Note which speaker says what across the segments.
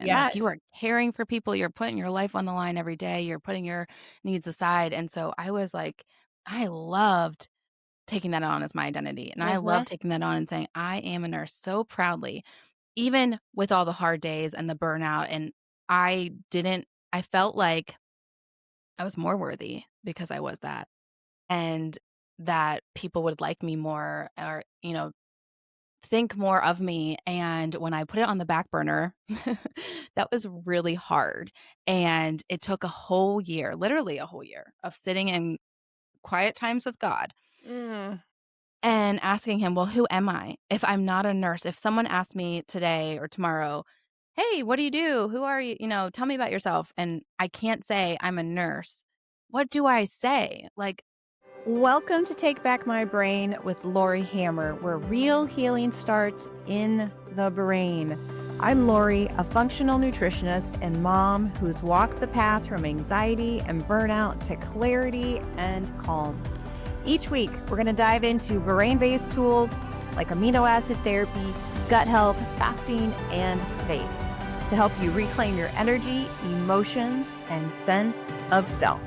Speaker 1: And like you
Speaker 2: Yes.
Speaker 1: are caring for people, you're putting your life on the line every day, you're putting your needs aside. And so I was like, I loved taking that on as my identity. And I love
Speaker 2: Mhm.
Speaker 1: taking that on and saying, I am a nurse so proudly, even with all the hard days and the burnout. And I didn't, I felt like I was more worthy because I was that. And that people would like me more or, think more of me. And when I put it on the back burner, that was really hard. And it took a whole year, literally a whole year of sitting in quiet times with God
Speaker 2: Mm.
Speaker 1: and asking him, well, who am I? If I'm not a nurse, if someone asked me today or tomorrow, hey, what do you do? Who are you? Tell me about yourself. And I can't say I'm a nurse. What do I say? Like,
Speaker 2: Welcome to Take Back My Brain with Laurie Hammer, where real healing starts in the brain. I'm Laurie, a functional nutritionist and mom who's walked the path from anxiety and burnout to clarity and calm. Each week, we're going to dive into brain-based tools like amino acid therapy, gut health, fasting, and faith to help you reclaim your energy, emotions, and sense of self.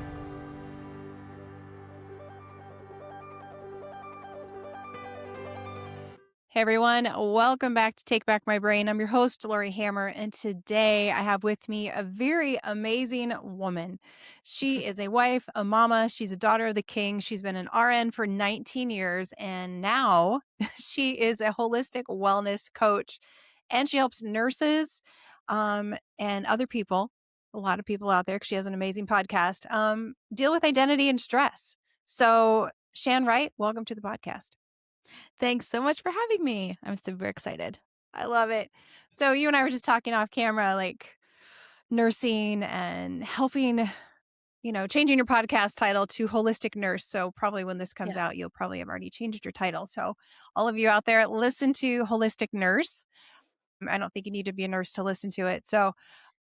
Speaker 2: Hey everyone, welcome back to Take Back My Brain. I'm your host, Laurie Hammer, and today I have with me a very amazing woman. She is a wife, a mama, she's a daughter of the king. She's been an RN for 19 years, and now she is a holistic wellness coach, and she helps nurses and other people, a lot of people out there, because she has an amazing podcast, deal with identity and stress. So, Shan Wright, welcome to the podcast.
Speaker 1: thanks so much for having me. I'm super excited.
Speaker 2: I love it. So you and I were just talking off camera, like nursing and helping, changing your podcast title to holistic nurse. So probably when this comes
Speaker 1: Yeah.
Speaker 2: out, you'll probably have already changed your title. So all of you out there, listen to holistic nurse. I don't think you need to be a nurse to listen to it. So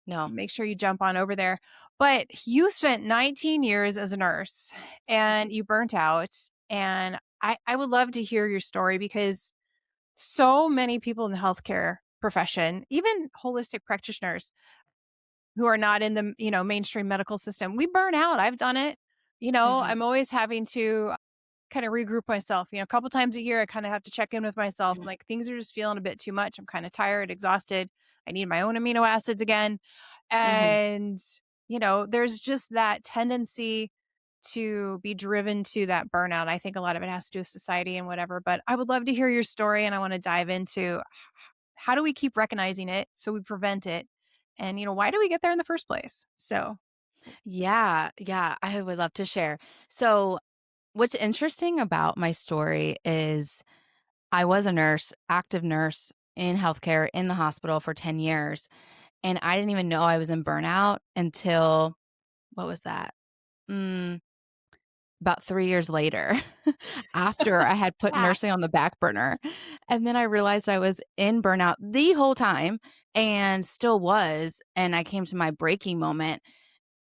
Speaker 1: No.
Speaker 2: make sure you jump on over there. But you spent 19 years as a nurse and you burnt out. And I would love to hear your story because so many people in the healthcare profession, even holistic practitioners who are not in the, mainstream medical system, we burn out. I've done it.
Speaker 1: Mhm.
Speaker 2: I'm always having to kind of regroup myself. A couple times a year, I kind of have to check in with myself. I'm
Speaker 1: Mhm.
Speaker 2: like, things are just feeling a bit too much. I'm kind of tired, exhausted. I need my own amino acids again.
Speaker 1: Mhm.
Speaker 2: And, there's just that tendency to be driven to that burnout. I think a lot of it has to do with society and whatever, but I would love to hear your story and I want to dive into how do we keep recognizing it so we prevent it? And, why do we get there in the first place? So,
Speaker 1: Yeah, yeah, I would love to share. So, what's interesting about my story is I was a nurse, active nurse in healthcare in the hospital for 10 years, and I didn't even know I was in burnout until what was that? Mm, about 3 years later, after I had put
Speaker 2: yeah.
Speaker 1: nursing on the back burner. And then I realized I was in burnout the whole time and still was, and I came to my breaking moment.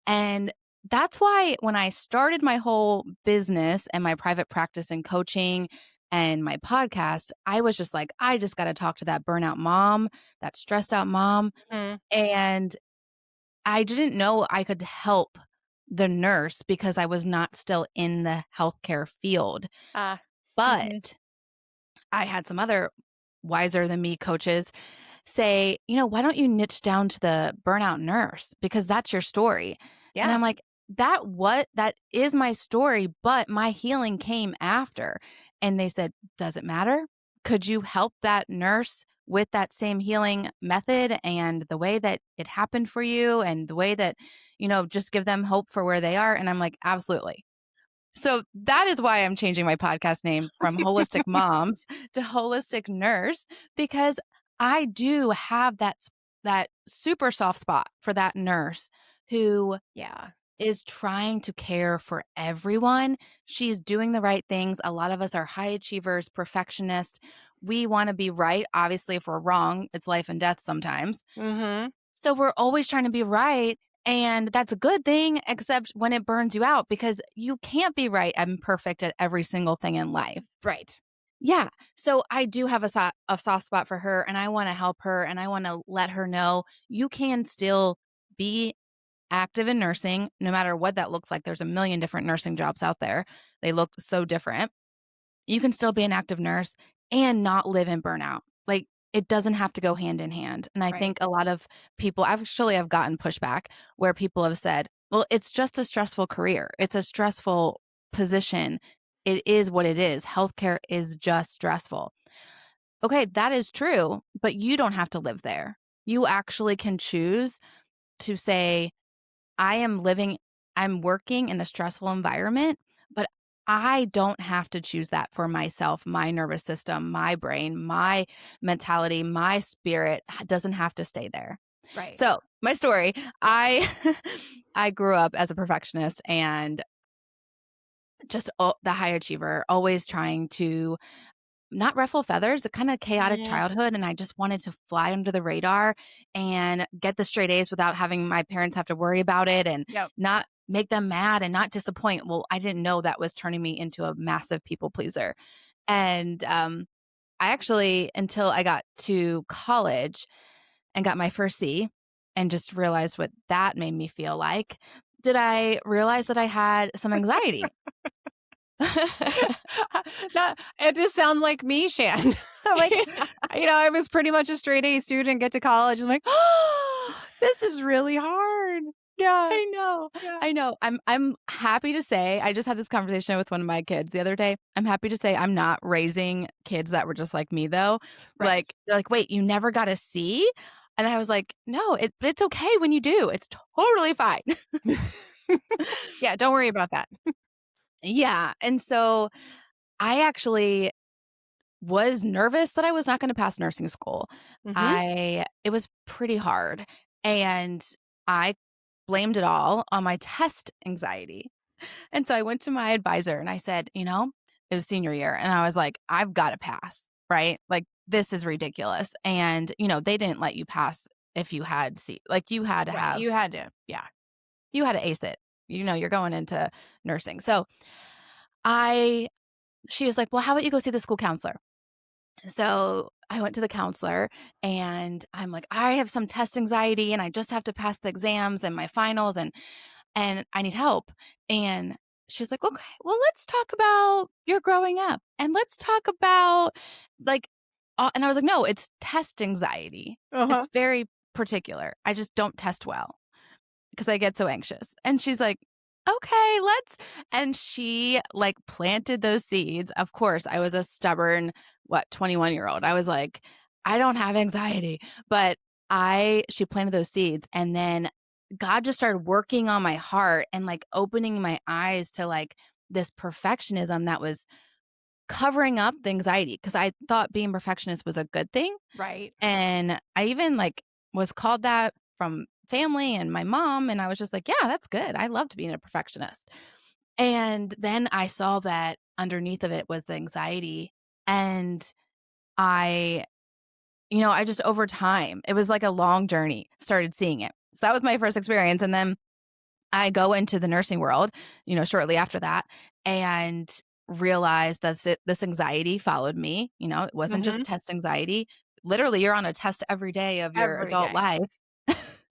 Speaker 1: And that's why when I started my whole business and my private practice and coaching and my podcast, I was just like, I just got to talk to that burnout mom, that stressed out mom.
Speaker 2: Mm.
Speaker 1: And I didn't know I could help the nurse because I was not still in the healthcare field.
Speaker 2: Ah. Mhm.
Speaker 1: But I had some other wiser than me coaches say, why don't you niche down to the burnout nurse? Because that's your story. And
Speaker 2: Yeah.
Speaker 1: I'm like, that is my story, but my healing came after. And they said, does it matter? Could you help that nurse with that same healing method and the way that it happened for you and the way that, just give them hope for where they are? And I'm like, absolutely. So that is why I'm changing my podcast name from Holistic Moms to Holistic Nurse, because I do have that super soft spot for that nurse who
Speaker 2: Yeah.
Speaker 1: is trying to care for everyone. She's doing the right things. A lot of us are high achievers, perfectionists. We want to be right. Obviously, if we're wrong, it's life and death sometimes.
Speaker 2: Mhm.
Speaker 1: So we're always trying to be right. And that's a good thing, except when it burns you out because you can't be right and perfect at every single thing in life.
Speaker 2: Right.
Speaker 1: Yeah. So I do have a soft spot for her, and I wanna help her, and I wanna let her know you can still be active in nursing no matter what that looks like. There's a million different nursing jobs out there. They look so different. You can still be an active nurse and not live in burnout. Like, it doesn't have to go hand in hand. And I
Speaker 2: Right.
Speaker 1: think a lot of people actually have gotten pushback where people have said, well, it's just a stressful career. It's a stressful position. It is what it is. Healthcare is just stressful. Okay, that is true, but you don't have to live there. You actually can choose to say, I am living I'm working in a stressful environment, but I don't have to choose that for myself, my nervous system, my brain, my mentality, my spirit doesn't have to stay there.
Speaker 2: Right.
Speaker 1: So, my story, I I grew up as a perfectionist and just the high achiever, always trying to not ruffle feathers, a kinda chaotic
Speaker 2: Mhm.
Speaker 1: childhood, and I just wanted to fly under the radar and get the straight A's without having my parents have to worry about it and
Speaker 2: Yep.
Speaker 1: not make them mad and not disappoint. Well, I didn't know that was turning me into a massive people pleaser. And, I actually until I got to college and got my first C and just realized what that made me feel like, did I realize that I had some anxiety.
Speaker 2: Not it just sounds like me, Shan. I'm like,
Speaker 1: Yeah.
Speaker 2: I was pretty much a straight A student, get to college, I'm like, "Oh, this is really hard." Yeah,
Speaker 1: I know.
Speaker 2: yeah.
Speaker 1: I know. I'm happy to say I just had this conversation with one of my kids the other day. I'm happy to say I'm not raising kids that were just like me though.
Speaker 2: Right.
Speaker 1: Like they're like, "Wait, you never got a C?" And I was like, "No, it's okay when you do. It's totally fine."
Speaker 2: Yeah, don't worry about that.
Speaker 1: Yeah. And so I actually was nervous that I was not gonna pass nursing school.
Speaker 2: Mhm.
Speaker 1: It was pretty hard, and I blamed it all on my test anxiety. And so I went to my advisor and I said, it was senior year, and I was like, "I've gotta pass, right? Like, this is ridiculous." And, they didn't let you pass if you had C like,
Speaker 2: Right, you had to, yeah.
Speaker 1: you had to ace it. You're going into nursing. So, I she was like, "Well, how about you go see the school counselor?" So I went to the counselor and I'm like, I have some test anxiety and I just have to pass the exams and my finals and I need help. And she's like, okay, well, let's talk about your growing up and let's talk about like, and I was like, no, it's test anxiety.
Speaker 2: Uh-huh.
Speaker 1: It's very particular. I just don't test well because I get so anxious. And she's like, okay, let's. And she like planted those seeds. Of course, I was a stubborn, 21-year-old. I was like, I don't have anxiety. But she planted those seeds. And then God just started working on my heart and like opening my eyes to like this perfectionism that was covering up the anxiety because I thought being perfectionist was a good thing.
Speaker 2: Right.
Speaker 1: And I even, like, was called that from family and my mom, and I was just like, "Yeah, that's good. I loved being a perfectionist." And then I saw that underneath of it was the anxiety, and I I just over time, it was like a long journey, started seeing it. So that was my first experience, and then I go into the nursing world, shortly after that, and realized that this anxiety followed me. It wasn't just
Speaker 2: Mhm.
Speaker 1: test anxiety. Literally, you're on a test every day of your
Speaker 2: Every
Speaker 1: adult
Speaker 2: day.
Speaker 1: life,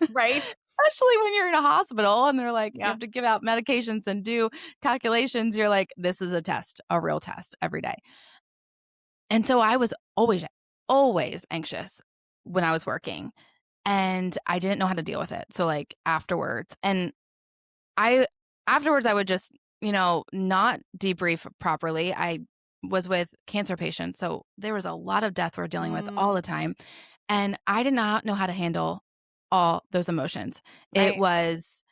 Speaker 2: Right?
Speaker 1: especially when you're in a hospital and they're like, you
Speaker 2: Yeah.
Speaker 1: have to give out medications and do calculations. You're like, this is a test, a real test every day. And so I was always anxious when I was working and I didn't know how to deal with it. So, like, afterwards, and I afterwards, I would just, not debrief properly. I was with cancer patients, so there was a lot of death we're dealing with all
Speaker 2: Mm,
Speaker 1: the time, and I did not know how to handle all those emotions. It
Speaker 2: right.
Speaker 1: was,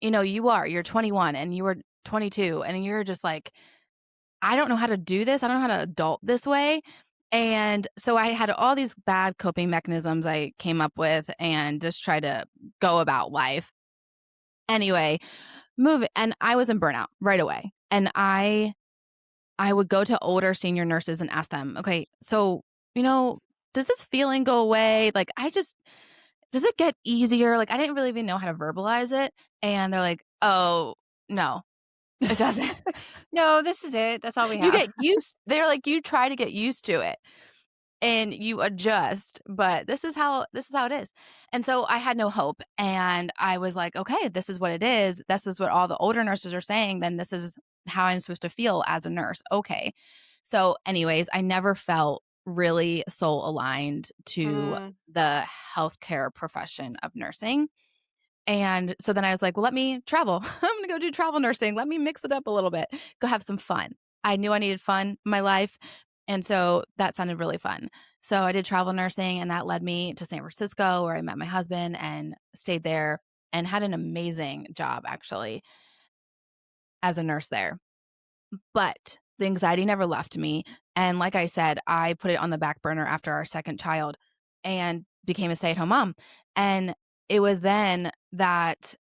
Speaker 1: you're 21 and you were 22 and you're just like, I don't know how to do this. I don't know how to adult this way. And so I had all these bad coping mechanisms I came up with and just try to go about life. Anyway, and I was in burnout right away. And I would go to older senior nurses and ask them, "Okay, so, does this feeling go away? Like, does it get easier?" Like, I didn't really even know how to verbalize it. And they're like, "Oh, no." It doesn't.
Speaker 2: No, this is it. That's all we
Speaker 1: You
Speaker 2: have.
Speaker 1: get used they're like, you try to get used to it and you adjust, but this is how it is. And so I had no hope and I was like, okay, this is what it is. This is what all the older nurses are saying. Then this is how I'm supposed to feel as a nurse. Okay. So anyways, I never felt really soul aligned to
Speaker 2: Mm,
Speaker 1: the healthcare profession of nursing. And so then I was like, well, let me travel. I'm going to go do travel nursing. Let me mix it up a little bit, go have some fun. I knew I needed fun in my life. And so that sounded really fun. So I did travel nursing, and that led me to San Francisco, where I met my husband and stayed there and had an amazing job, actually, as a nurse there. But the anxiety never left me. And like I said, I put it on the back burner after our second child and became a stay at home mom. And it was then that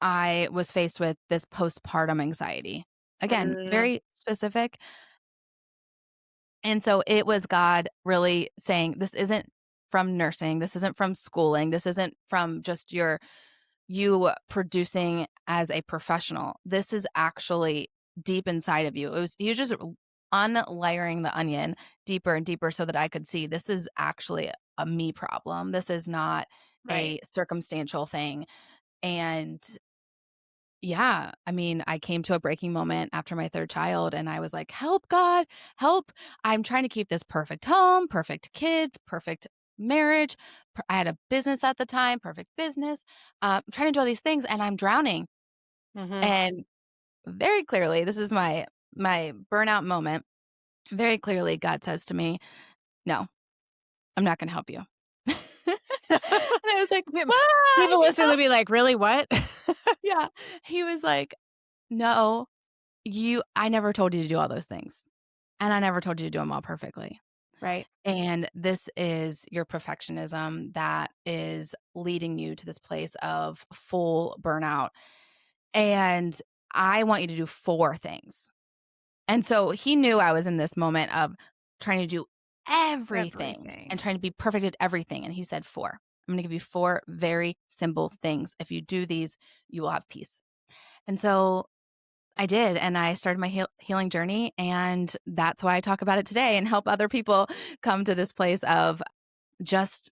Speaker 1: I was faced with this postpartum anxiety. Again,
Speaker 2: mm,
Speaker 1: very specific. And so it was God really saying, this isn't from nursing. This isn't from schooling. This isn't from just you producing as a professional. This is actually deep inside of you. It was you just unlayering the onion deeper and deeper so that I could see this is actually a me problem. This is not
Speaker 2: right.
Speaker 1: a circumstantial thing. And yeah, I mean, I came to a breaking moment after my third child and I was like, "Help, God, help. I'm trying to keep this perfect home, perfect kids, perfect marriage." I had a business at the time, perfect business. I'm trying to do all these things and I'm drowning.
Speaker 2: Hmm.
Speaker 1: And very clearly, this is my burnout moment. Very clearly, God says to me, "No, I'm not going to help you." And I was like, "What?"
Speaker 2: People listening will be like, really? What?
Speaker 1: Yeah. He was like, "No, I never told you to do all those things, and I never told you to do them all perfectly.
Speaker 2: Right.
Speaker 1: And this is your perfectionism that is leading you to this place of full burnout. And I want you to do 4 things." And so he knew I was in this moment of trying to do everything and
Speaker 2: Everything.
Speaker 1: trying to be perfect at everything. And he said, 4. I'm going to give you 4 very simple things. If you do these, you will have peace. And so I did, and I started my healing journey, and that's why I talk about it today and help other people come to this place of just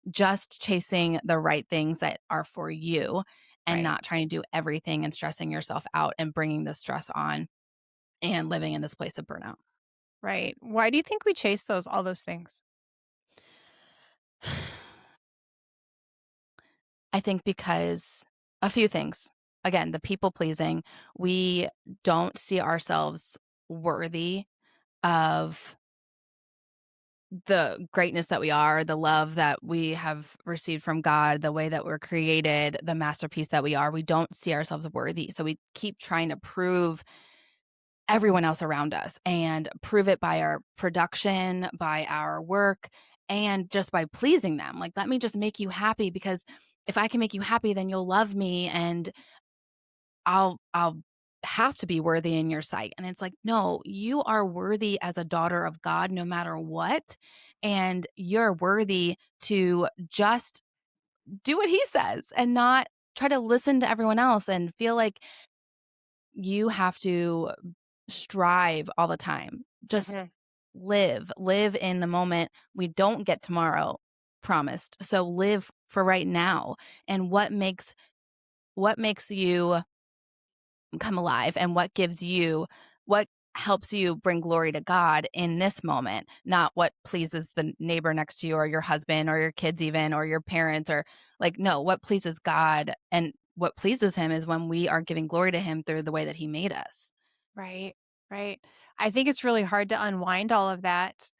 Speaker 1: just chasing the right things that are for you and
Speaker 2: Right.
Speaker 1: not trying to do everything and stressing yourself out and bringing the stress on and living in this place of burnout.
Speaker 2: Right. Why do you think we chase all those things?
Speaker 1: I think because a few things. Again, the people pleasing, we don't see ourselves worthy of the greatness that we are, the love that we have received from God, the way that we're created, the masterpiece that we are. We don't see ourselves worthy. So we keep trying to prove everyone else around us and prove it by our production, by our work, and just by pleasing them. Like, let me just make you happy because if I can make you happy, then you'll love me and I'll have to be worthy in your sight. And it's like, no, you are worthy as a daughter of God no matter what. And you're worthy to just do what he says and not try to listen to everyone else and feel like you have to strive all the time. Just
Speaker 2: Hmm.
Speaker 1: live in the moment. We don't get tomorrow promised. So live for right now. And what makes you come alive and what helps you bring glory to God in this moment, not what pleases the neighbor next to you or your husband or your kids even or your parents or like no, what pleases God and what pleases him is when we are giving glory to him through the way that he made us.
Speaker 2: Right. Right. I think it's really hard to unwind all of that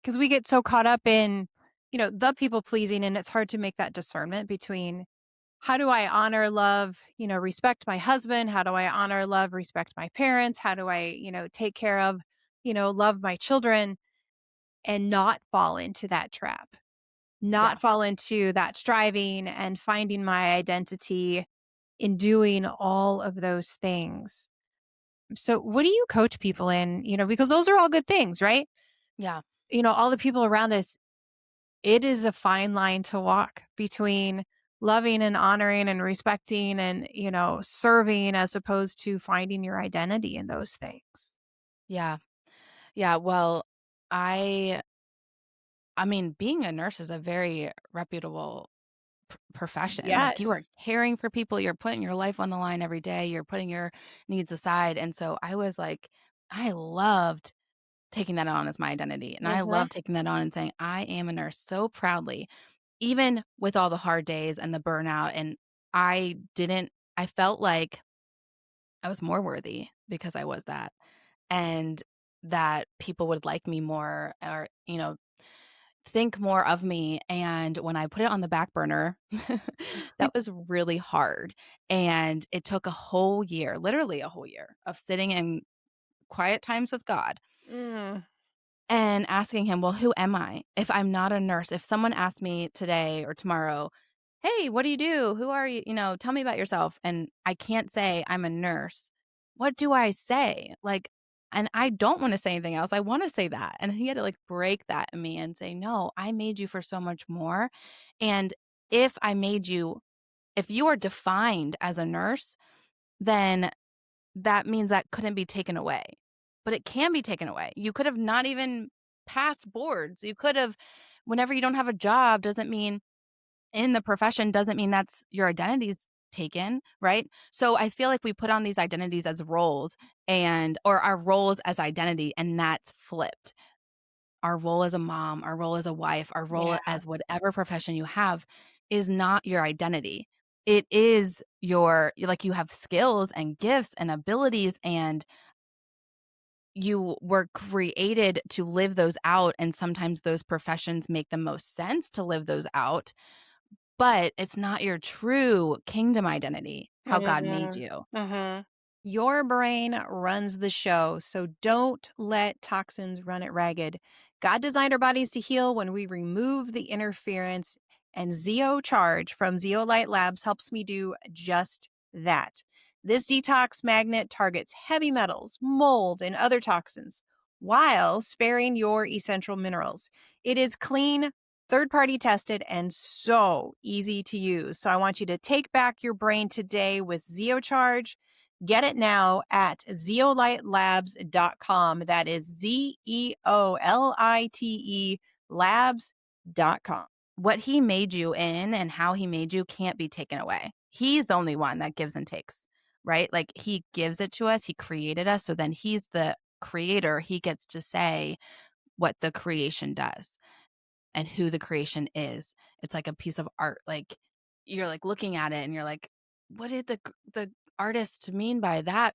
Speaker 2: because we get so caught up in, the people pleasing, and it's hard to make that discernment between how do I honor, love, respect my husband? How do I honor, love, respect my parents? How do I, take care of, love my children and not fall into that trap,
Speaker 1: Yeah.
Speaker 2: not fall into that striving and finding my identity in doing all of those things. So, what do you coach people in? Because those are all good things, right?
Speaker 1: Yeah.
Speaker 2: All the people around us, it is a fine line to walk between loving and honoring and respecting and, serving as opposed to finding your identity in those things.
Speaker 1: Yeah. Yeah, well, I I mean, being a nurse is a very reputable profession. Like, you are
Speaker 2: Yes.
Speaker 1: caring for people, you're putting your life on the line every day, you're putting your needs aside, and so I was like I loved taking that on as my identity, and I love
Speaker 2: Mhm.
Speaker 1: taking that on and saying, "I am a nurse," so proudly, even with all the hard days and the burnout, and I didn't I felt like I was more worthy because I was that, and that people would like me more or, think more of me, and when I put it on the back burner, that was really hard, and it took a whole year, literally a whole year of sitting in quiet times with God
Speaker 2: Mm.
Speaker 1: and asking him, "Well, who am I? If I'm not a nurse, if someone asked me today or tomorrow, 'Hey, what do you do? Who are you? Tell me about yourself.' And I can't say I'm a nurse. What do I say?" Like, and I don't want to say anything else. I want to say that. And he had to like break that in me and say, "No, I made you for so much more. And if I made you, if you are defined as a nurse, then that means that couldn't be taken away, but it can be taken away. You could have not even passed boards. You could have whenever you don't have a job doesn't mean in the profession doesn't mean that's your identity's taken, right? So I feel like we put on these identities as roles and or our roles as identity and that's flipped. Our role as a mom, our role as a wife, our role
Speaker 2: Yeah.
Speaker 1: as whatever profession you have is not your identity. It is your like you have skills and gifts and abilities and you were created to live those out and sometimes those professions make the most sense to live those out, but it's not your true kingdom identity, how God made
Speaker 2: Mhm.
Speaker 1: you.
Speaker 2: Mhm. Your brain runs the show, so don't let toxins run it ragged. God designed our bodies to heal when we remove the interference, and Zeo Charge from Zeolite Labs helps me do just that. This detox magnet targets heavy metals, mold, and other toxins while sparing your essential minerals. It is clean, third party tested, and so easy to use. So I want you to take back your brain today with ZeoCharge. Get it now at zeolitelabs.com. That is Zeolite labs.com.
Speaker 1: What he made you in and how he made you can't be taken away. He's the only one that gives and takes, right? Like he gives it to us, he created us, so then he's the creator, he gets to say what the creation does and who the creation is. It's like a piece of art. Like you're like looking at it and you're like, what did the artist mean by that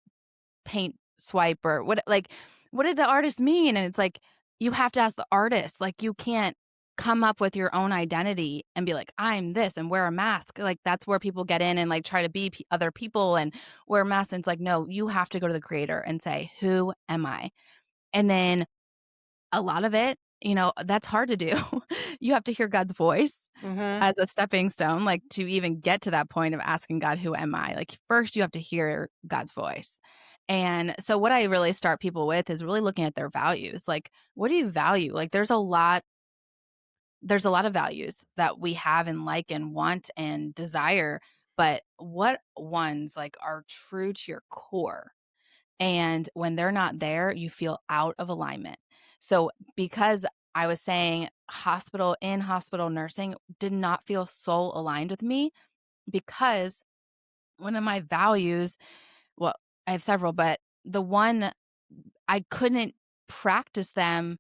Speaker 1: paint swipe or what did the artist mean? And it's like you have to ask the artist. Like you can't come up with your own identity and be like, I'm this and wear a mask. Like that's where people get in and like try to be other people and wear masks. And it's like, no, you have to go to the creator and say, who am I? And then a lot of it, that's hard to do. You have to hear God's voice
Speaker 2: Mhm.
Speaker 1: as a stepping stone, like, to even get to that point of asking God, "Who am I?" Like, first you have to hear God's voice. And so what I really start people with is really looking at their values. Like, what do you value? Like, there's a lot of values that we have and like and want and desire, but what ones, like, are true to your core? And when they're not there, you feel out of alignment. So, because I was saying hospital nursing did not feel soul aligned with me because one of my values, well, I have several, but the one I couldn't practice them,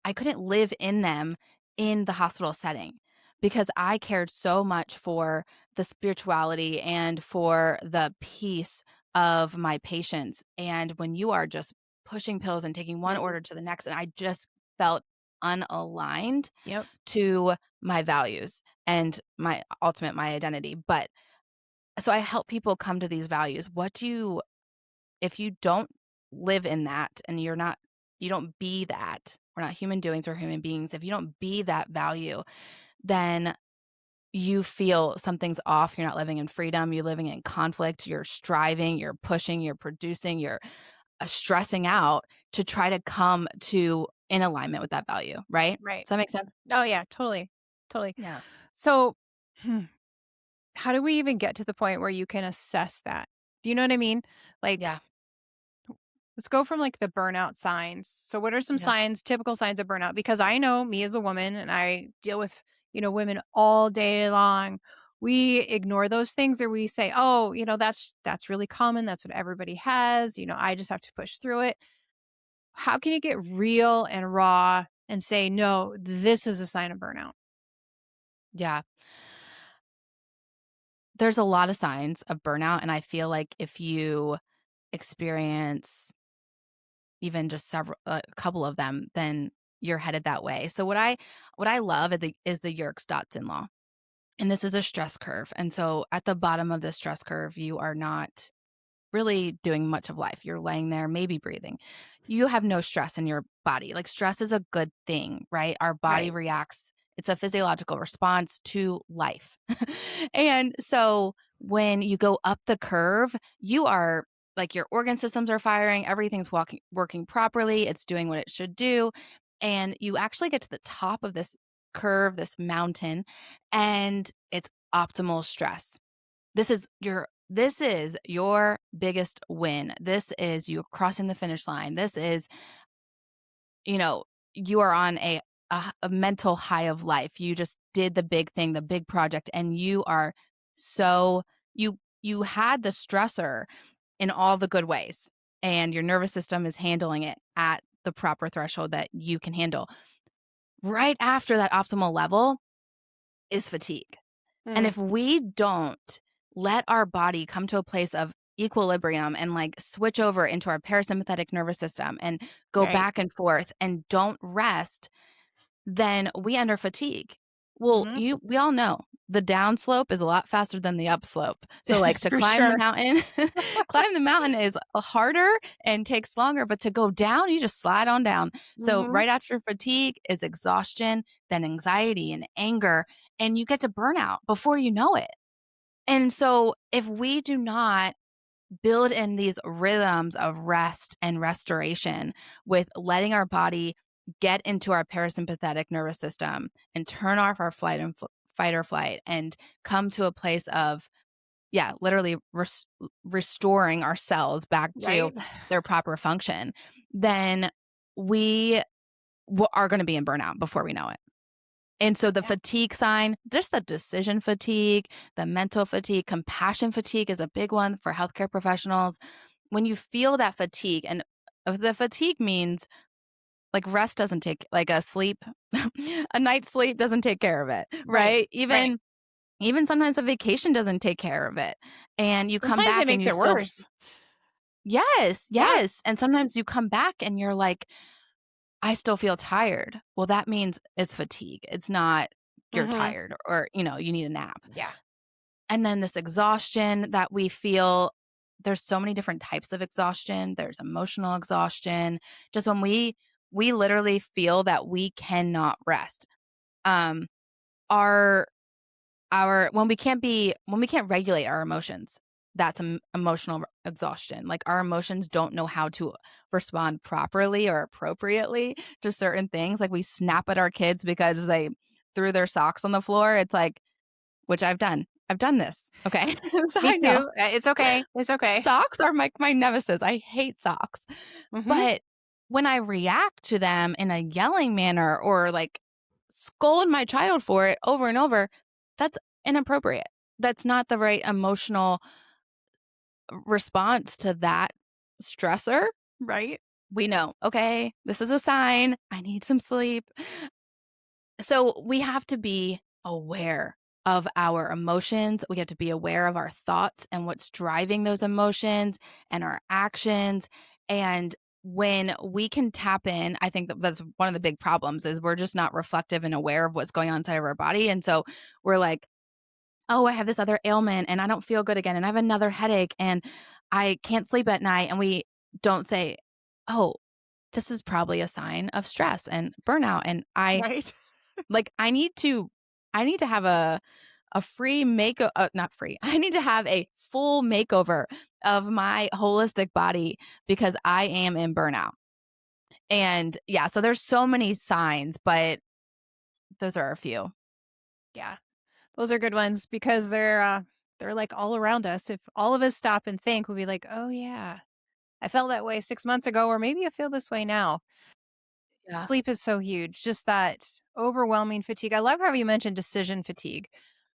Speaker 1: I couldn't live in them in the hospital setting because I cared so much for the spirituality and for the peace of my patients. And when you are just pushing pills and taking one
Speaker 2: Mm.
Speaker 1: order to the next, and I just felt unaligned
Speaker 2: Yep.
Speaker 1: to my values and my identity. But so I help people come to these values. If you don't live in that and you don't be that, we're not human doings, we're human beings. If you don't be that value, then you feel something's off. You're not living in freedom. You're living in conflict. You're striving, you're pushing, you're producing, you're stressing out to try to come to in alignment with that value. Right.
Speaker 2: Right.
Speaker 1: Does that make sense?
Speaker 2: Oh, yeah, totally. Totally.
Speaker 1: Yeah.
Speaker 2: So how do we even get to the point where you can assess that? Do you know what I mean? Like,
Speaker 1: Yeah.
Speaker 2: let's go from like the burnout signs. So, what are some
Speaker 1: Yeah.
Speaker 2: signs, typical signs of burnout? Because I know me as a woman and I deal with, women all day long. We ignore those things or we say, "Oh, that's really common. That's what everybody has. I just have to push through it." How can you get real and raw and say, "No, this is a sign of burnout?"
Speaker 1: Yeah. There's a lot of signs of burnout, and I feel like if you experience even just a couple of them, then you're headed that way. So what I love is the Yerkes-Dodson law. And this is a stress curve. And so at the bottom of the stress curve, you are not really doing much of life. You're laying there, maybe breathing. You have no stress in your body. Like stress is a good thing, right? Our body
Speaker 2: Right.
Speaker 1: reacts, it's a physiological response to life. And so when you go up the curve, you are like your organ systems are firing, everything's working properly, it's doing what it should do. And you actually get to the top of this curve, this mountain, and it's optimal stress. This is your biggest win. This is you crossing the finish line. This is, you know, you are on a mental high of life. You just did the big thing, the big project, and you are so you had the stressor in all the good ways, and your nervous system is handling it at the proper threshold that you can handle. Right after that optimal level is fatigue. And
Speaker 2: Mm,
Speaker 1: if we don't let our body come to a place of equilibrium and like switch over into our parasympathetic nervous system and go
Speaker 2: right.
Speaker 1: back and forth and don't rest, then we enter fatigue. Well,
Speaker 2: Mhm.
Speaker 1: we all know the downslope is a lot faster than the upslope. So like
Speaker 2: Yes,
Speaker 1: to
Speaker 2: for
Speaker 1: climb the
Speaker 2: sure.
Speaker 1: mountain, climb the mountain is harder and takes longer, but to go down, you just slide on down. So
Speaker 2: Mhm.
Speaker 1: right after fatigue is exhaustion, then anxiety and anger, and you get to burnout before you know it. And so if we do not build in these rhythms of rest and restoration with letting our body get into our parasympathetic nervous system and turn off our fight or flight and come to a place of yeah, literally restoring our cells back to
Speaker 2: Right?
Speaker 1: their proper function, then we are going to be in burnout before we know it. And so the
Speaker 2: Yeah.
Speaker 1: fatigue sign, just the decision fatigue, the mental fatigue, compassion fatigue is a big one for healthcare professionals. When you feel that fatigue, and the fatigue means like rest doesn't take like a sleep, a night's sleep doesn't take care of it,
Speaker 2: Right.
Speaker 1: right?
Speaker 2: Right.
Speaker 1: Even sometimes a vacation doesn't take care of it. And you come
Speaker 2: Sometimes it
Speaker 1: back and
Speaker 2: makes
Speaker 1: you
Speaker 2: it
Speaker 1: still
Speaker 2: worse.
Speaker 1: yes,
Speaker 2: Yeah.
Speaker 1: yes. And sometimes you come back and you're like, I still feel tired. Well, that means it's fatigue. It's not you're
Speaker 2: Mhm.
Speaker 1: tired or, you need a nap.
Speaker 2: Yeah.
Speaker 1: And then this exhaustion that we feel, there's so many different types of exhaustion. There's emotional exhaustion. Just when we literally feel that we cannot rest. Um our our when we can't regulate our emotions, that's emotional exhaustion. Like our emotions don't know how to respond properly or appropriately to certain things. Like we snap at our kids because they threw their socks on the floor. It's like, which I've done this. Okay. So
Speaker 2: Me
Speaker 1: I know
Speaker 2: too. It's okay. It's okay.
Speaker 1: socks are my nemesis. I hate socks.
Speaker 2: Mhm.
Speaker 1: But when I react to them in a yelling manner or like scold my child for it over and over, that's inappropriate. That's not the right emotional response to that stressor.
Speaker 2: Right.
Speaker 1: We know, okay, this is a sign. I need some sleep. So we have to be aware of our emotions. We have to be aware of our thoughts and what's driving those emotions and our actions. And when we can tap in, I think that's one of the big problems is we're just not reflective and aware of what's going on inside of our body. And so we're like, oh, I have this other ailment and I don't feel good again. And I have another headache and I can't sleep at night. And we don't say, oh, this is probably a sign of stress and burnout. And
Speaker 2: Right.
Speaker 1: I need to have a free not free. I need to have a full makeover of my holistic body because I am in burnout. And yeah, so there's so many signs, but those are a few.
Speaker 2: Yeah. Those are good ones because they're like all around us. If all of us stop and think, we'll be like, "Oh yeah, I felt that way 6 months ago, or maybe I feel this way now."
Speaker 1: Yeah.
Speaker 2: Sleep is so huge. Just that overwhelming fatigue. I love how you mentioned decision fatigue.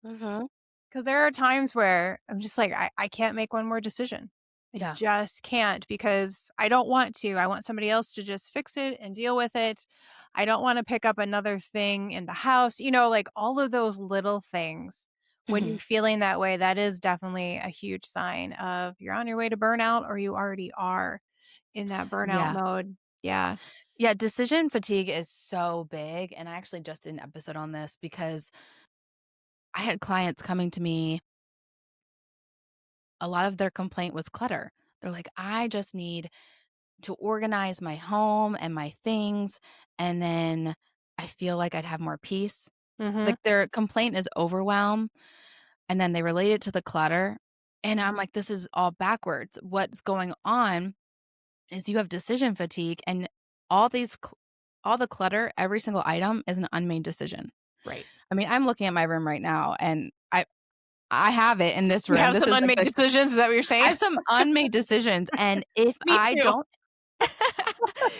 Speaker 1: Mhm.
Speaker 2: 'Cause there are times where I'm just like, I can't make one more decision. I
Speaker 1: Yeah.
Speaker 2: just can't because I don't want to. I want somebody else to just fix it and deal with it. I don't wanna pick up another thing in the house, like all of those little things. When you're
Speaker 1: Mhm.
Speaker 2: feeling that way, that is definitely a huge sign of you're on your way to burnout or you already are in that burnout
Speaker 1: Yeah.
Speaker 2: mode. Yeah.
Speaker 1: Yeah, decision fatigue is so big, and I actually just did an episode on this because I had clients coming to me, a lot of their complaint was clutter. They're like, "I just need to organize my home and my things, and then I feel like I'd have more peace."
Speaker 2: Mhm.
Speaker 1: Like, their complaint is overwhelm, and then they relate it to the clutter, and I'm like, "This is all backwards. What's going on is you have decision fatigue, and all these cl all the clutter, every single item is an unmade decision."
Speaker 2: Right.
Speaker 1: I mean, I'm looking at my room right now, and I have it in this
Speaker 2: You
Speaker 1: room.
Speaker 2: have
Speaker 1: This
Speaker 2: some
Speaker 1: is like
Speaker 2: unmade
Speaker 1: the
Speaker 2: decisions, is that what you're
Speaker 1: I
Speaker 2: saying?
Speaker 1: have some unmade decisions, and if
Speaker 2: Me
Speaker 1: I
Speaker 2: too.
Speaker 1: don't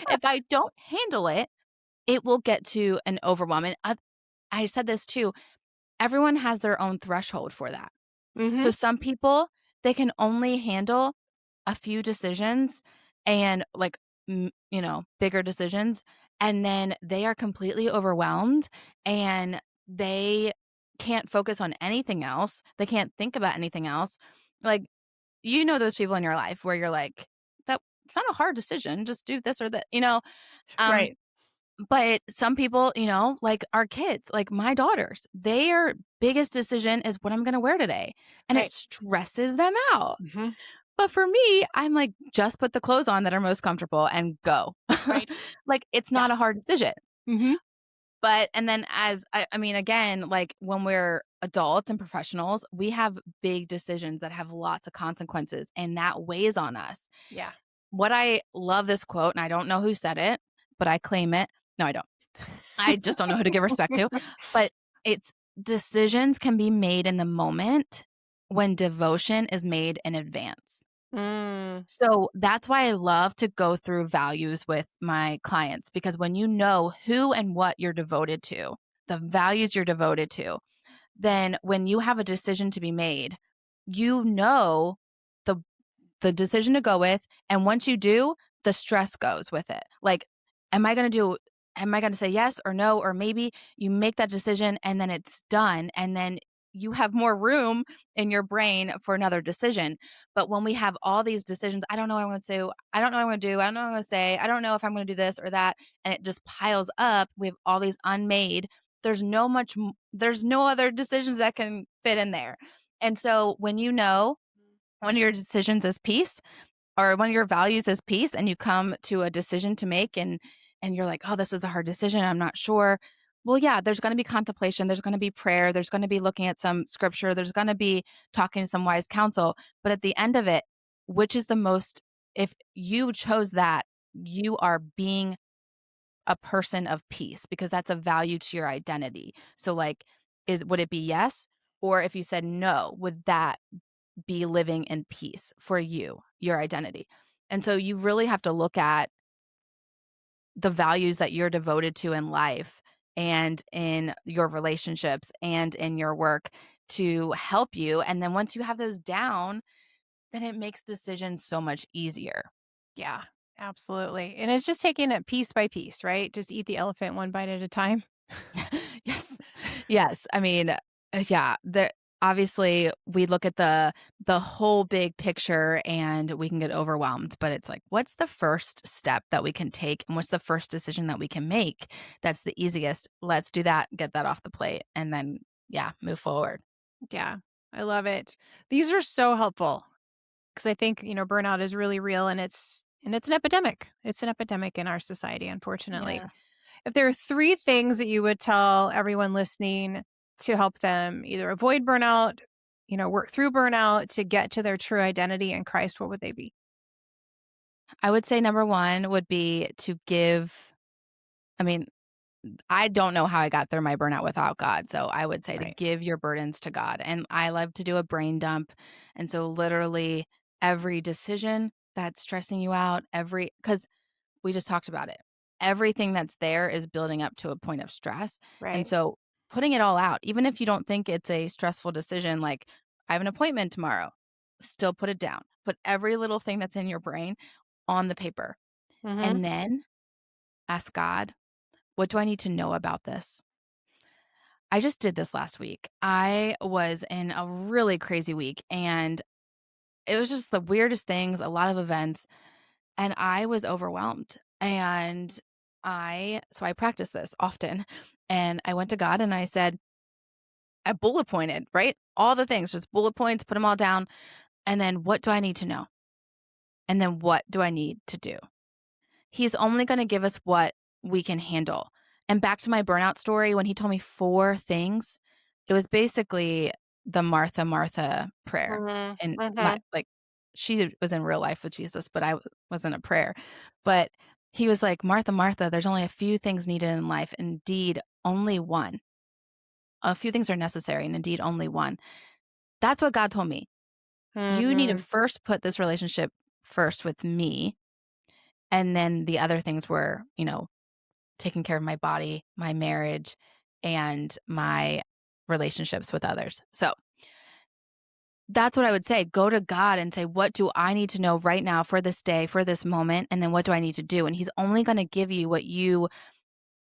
Speaker 1: if I don't handle it, it will get to an overwhelm, and I said this too, everyone has their own threshold for that.
Speaker 2: Mhm.
Speaker 1: So some people, they can only handle a few decisions and, like, bigger decisions, and then they are completely overwhelmed, and they can't focus on anything else. They can't think about anything else. Like, those people in your life where you're like, "That it's not a hard decision, just do this or that." Um,
Speaker 2: Right.
Speaker 1: but some people, like our kids, like my daughters, their biggest decision is what I'm gonna wear today, and it
Speaker 2: Right.
Speaker 1: stresses them out.
Speaker 2: Mhm.
Speaker 1: But for me, I'm like, "Just put the clothes on that are most comfortable and go."
Speaker 2: Right.
Speaker 1: Like, it's
Speaker 2: Yeah.
Speaker 1: not a hard decision.
Speaker 2: Mhm.
Speaker 1: But and then as I mean, again, like, when we're adults and professionals, we have big decisions that have lots of consequences, and that weighs on us.
Speaker 2: Yeah.
Speaker 1: What I love this quote, and I don't know who said it, but I claim it. No, I don't. I just don't know who to give respect to, but it's decisions can be made in the moment when devotion is made in advance.
Speaker 2: Mm.
Speaker 1: So that's why I love to go through values with my clients because when you know who and what you're devoted to, the values you're devoted to, then when you have a decision to be made, you know the the decision to go with, and once you do, the stress goes with it. Like, am I gonna do am I gonna say yes or no or maybe? You make that decision and then it's done, and then you have more room in your brain for another decision. But when we have all these decisions, I don't know what I'm gonna do, I don't know what I'm gonna do, I don't know what I'm gonna say, I don't know if I'm gonna do this or that, and it just piles up. We have all these unmade. There's no other decisions that can fit in there. And so when one of your decisions is peace or one of your values is peace and you come to a decision to make and you're like, "Oh, this is a hard decision. I'm not sure." Well, yeah, there's going to be contemplation, there's going to be prayer, there's going to be looking at some scripture, there's going to be talking to some wise counsel, but at the end of it, which is the most if you chose that, you are being a person of peace because that's a value to your identity. So like would it be yes? Or if you said no, would that be living in peace for you, your identity? And so you really have to look at the values that you're devoted to in life and in your relationships and in your work to help you. And then once you have those down, then it makes decisions so much easier.
Speaker 2: Yeah, absolutely. And it's just taking it piece by piece, right? Just eat the elephant one bite at a time.
Speaker 1: Yes. Yes. I mean, yeah, obviously we look at the whole big picture and we can get overwhelmed, but it's like what's the first step that we can take and what's the first decision that we can make that's the easiest? Let's do that, get that off the plate and then yeah, move forward.
Speaker 2: Yeah, I love it. These are so helpful because I think, burnout is really real and it's an epidemic. It's an epidemic in our society, unfortunately.
Speaker 1: Yeah.
Speaker 2: If there are three things that you would tell everyone listening to help them either avoid burnout, work through burnout to get to their true identity in Christ, what would they be?
Speaker 1: I would say number 1 would be to give I mean, I don't know how I got through my burnout without God. So I would say to
Speaker 2: Right.
Speaker 1: give your burdens to God. And I love to do a brain dump. And so literally every decision that's stressing you out, because we just talked about it. Everything that's there is building up to a point of stress. And
Speaker 2: Right.
Speaker 1: so putting it all out, even if you don't think it's a stressful decision, like I have an appointment tomorrow, still put it down. Put every little thing that's in your brain on the paper.
Speaker 2: Mhm.
Speaker 1: And then ask God, what do I need to know about this? I just did this last week. I was in a really crazy week and it was just the weirdest things, a lot of events, and I was overwhelmed. And I practice this often. And I went to God and I said, I bullet pointed, right? All the things, just bullet points, put them all down. And then what do I need to know? And then what do I need to do? He's only going to give us what we can handle. And back to my burnout story, when he told me 4 things, it was basically the Martha, Martha prayer.
Speaker 2: Mhm.
Speaker 1: And
Speaker 2: Mhm.
Speaker 1: she was in real life with Jesus, but wasn't a prayer. But he was like, Martha, Martha, there's only a few things needed in life. Indeed, only one. A few things are necessary, and indeed, only one. That's what God told me. You need to
Speaker 2: Mhm.
Speaker 1: first put this relationship first with me. And then the other things were, taking care of my body, my marriage, and my relationships with others. So that's what I would say. Go to God and say, what do I need to know right now for this day, for this moment? And then what do I need to do? And He's only going to give you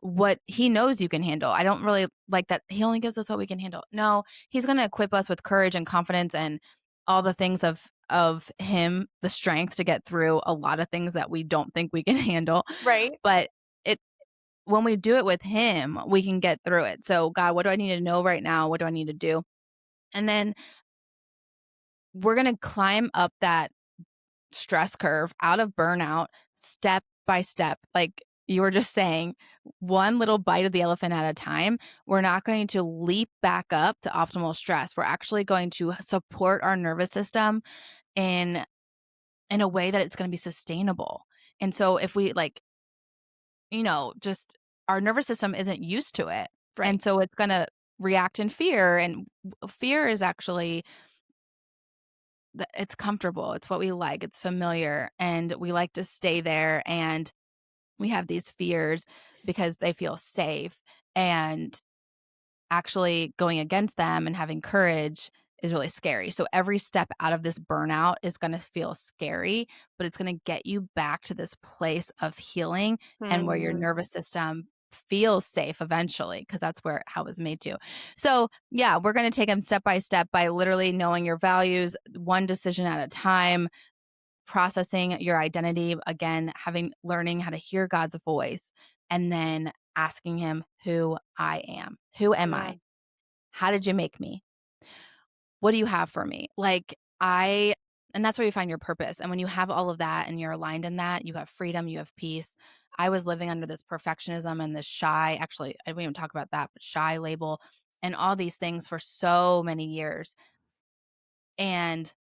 Speaker 1: what He knows you can handle. I don't really like that. He only gives us what we can handle. No, He's going to equip us with courage and confidence and all the things of Him, the strength to get through a lot of things that we don't think we can handle.
Speaker 2: Right.
Speaker 1: But it when we do it with Him, we can get through it. So, God, what do I need to know right now? What do I need to do? And then we're going to climb up that stress curve out of burnout step by step. Like you were just saying, one little bite of the elephant at a time. We're not going to leap back up to optimal stress. We're actually going to support our nervous system in in a way that it's going to be sustainable. And so if we just our nervous system isn't used to it.
Speaker 2: Right.
Speaker 1: And so it's going to react in fear. And fear is actually, it's comfortable. It's what we like. It's familiar. And we like to stay there. And we have these fears because they feel safe. And actually going against them and having courage is really scary. So every step out of this burnout is going to feel scary, but it's going to get you back to this place of healing and where your
Speaker 2: Mhm.
Speaker 1: nervous system feels safe eventually because that's where how it was made to. So, yeah, we're going to take them step by step by literally knowing your values, one decision at a time, processing your identity, again, learning how to hear God's voice, and then asking Him who I am. Who am
Speaker 2: Yeah.
Speaker 1: I? How did you make me? What do you have for me? And that's where you find your purpose. And when you have all of that and you're aligned in that, you have freedom, you have peace. I was living under this perfectionism and this shy, actually, I didn't even talk about that, but shy label and all these things for so many years. And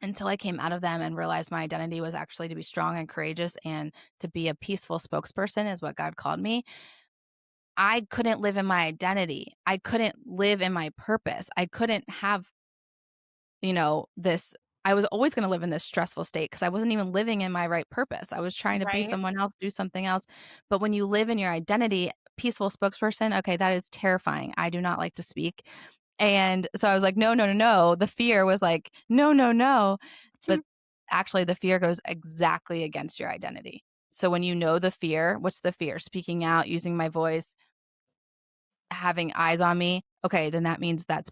Speaker 1: until I came out of them and realized my identity was actually to be strong and courageous and to be a peaceful spokesperson is what God called me. I couldn't live in my identity. I couldn't live in my purpose. I couldn't have, this. I was always going to live in this stressful state because I wasn't even living in my right purpose. I was trying to be
Speaker 2: Right.
Speaker 1: someone else, do something else. But when you live in your identity, peaceful spokesperson, okay, that is terrifying. I do not like to speak. And so I was like, no, no, no, no. The fear was like, no, no, no. But actually, the fear goes exactly against your identity. So when you know the fear, what's the fear? Speaking out, using my voice, having eyes on me. Okay, then that means that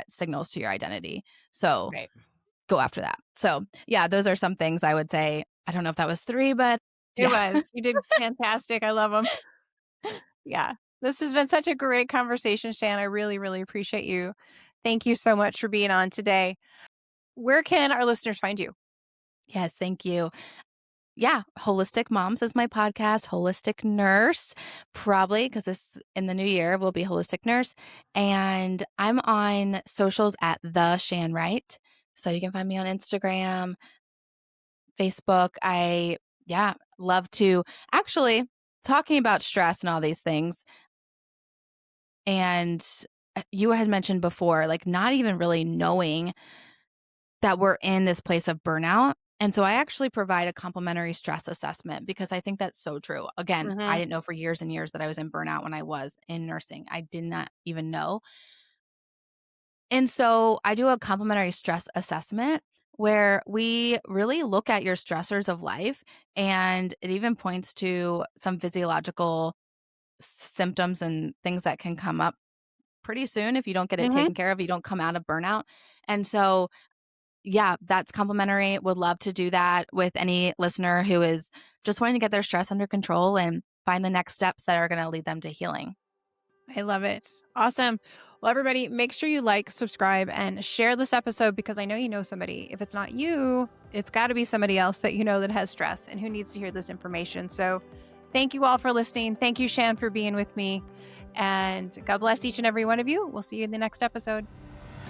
Speaker 1: signals to your identity. So
Speaker 2: Right.
Speaker 1: go after that. So yeah, those are some things I would say. I don't know if that was 3, but
Speaker 2: It
Speaker 1: yeah.
Speaker 2: was. You did fantastic. I love them. Yeah. This has been such a great conversation, Shan. I really, really appreciate you. Thank you so much for being on today. Where can our listeners find you?
Speaker 1: Yes, thank you. Yeah, Holistic Moms is my podcast, Holistic Nurse, probably because this in the new year will be Holistic Nurse. And I'm on socials at the Shan Wright. So you can find me on Instagram, Facebook. Yeah, love to actually talking about stress and all these things, and you had mentioned before, like not even really knowing that we're in this place of burnout. And so I actually provide a complimentary stress assessment because I think that's so true. Again, I
Speaker 2: Mhm.
Speaker 1: didn't know for years and years that I was in burnout when I was in nursing. I did not even know. And so I do a complimentary stress assessment where we really look at your stressors of life, and it even points to some physiological symptoms and things that can come up pretty soon if you don't get it
Speaker 2: Mhm.
Speaker 1: taken care of, you don't come out of burnout. And so yeah, that's complimentary. Would love to do that with any listener who is just wanting to get their stress under control and find the next steps that are going to lead them to healing.
Speaker 2: I love it. Awesome. Well, everybody, make sure you like, subscribe, and share this episode because I know you know somebody. If it's not you, it's got to be somebody else that you know that has stress and who needs to hear this information. So, thank you all for listening. Thank you, Shan, for being with me. And God bless each and every one of you. We'll see you in the next episode.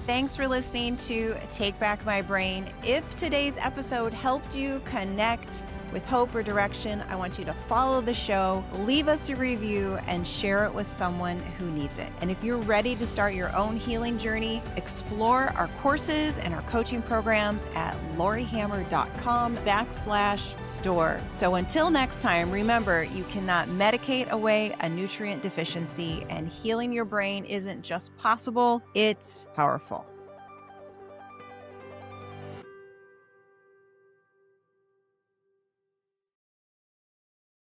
Speaker 2: Thanks for listening to Take Back My Brain. If today's episode helped you connect with hope or direction, I want you to follow the show, leave us a review, and share it with someone who needs it. And if you're ready to start your own healing journey, explore our courses and our coaching programs at lauriehammer.com/store. So until next time, remember, you cannot medicate away a nutrient deficiency, and healing your brain isn't just possible, it's powerful.